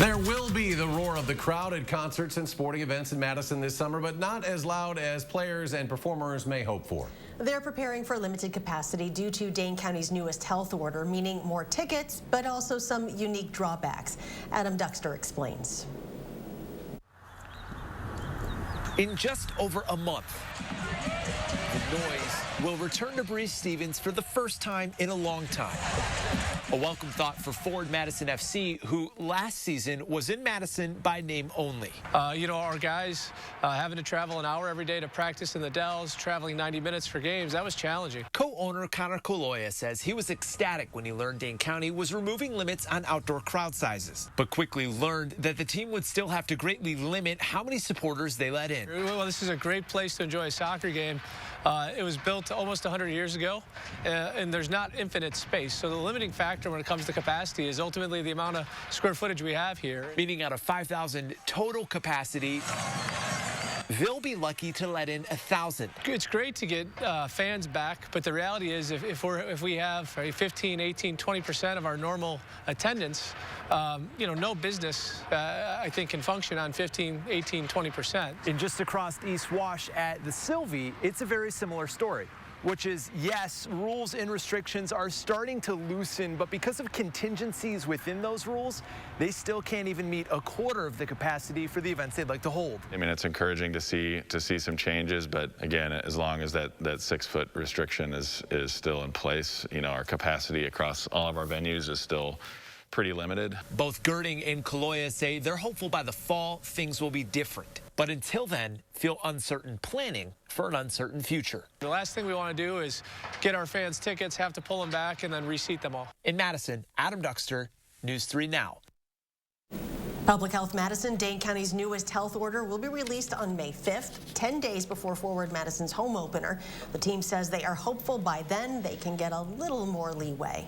There will be the roar of the crowd at concerts and sporting events in Madison this summer, but not as loud as players and performers may hope for. They're preparing for limited capacity due to Dane County's newest health order, meaning more tickets, but also some unique drawbacks. Adam Duxter explains. In just over a month, the noise will return to Breeze Stevens for the first time in a long time. A welcome thought for Forward Madison FC, who last season was in Madison by name only. Our guys having to travel an hour every day to practice in the Dells, traveling 90 minutes for games, that was challenging. Co-owner Connor Koloya says he was ecstatic when he learned Dane County was removing limits on outdoor crowd sizes, but quickly learned that the team would still have to greatly limit how many supporters they let in. Well, this is a great place to enjoy a soccer game. It was built almost 100 years ago, and there's not infinite space. So the limiting factor when it comes to capacity is ultimately the amount of square footage we have here. Meaning out of 5,000 total capacity, they'll be lucky to let in 1,000. It's great to get fans back, but the reality is if we have 15, 18, 20% of our normal attendance, no business, I think, can function on 15, 18, 20%. And just across East Wash at the Sylvie, it's a very similar story, which is, yes, rules and restrictions are starting to loosen, but because of contingencies within those rules, they still can't even meet a quarter of the capacity for the events they'd like to hold. I mean, it's encouraging to see some changes, but again, as long as that 6-foot restriction is still in place, our capacity across all of our venues is still pretty limited. Both Girding and Kaloya say they're hopeful by the fall things will be different. But until then, feel uncertain planning for an uncertain future. The last thing we want to do is get our fans tickets, have to pull them back, and then reseat them all. In Madison, Adam Duxter, News 3 Now. Public Health Madison, Dane County's newest health order, will be released on May 5th, 10 days before Forward Madison's home opener. The team says they are hopeful by then they can get a little more leeway.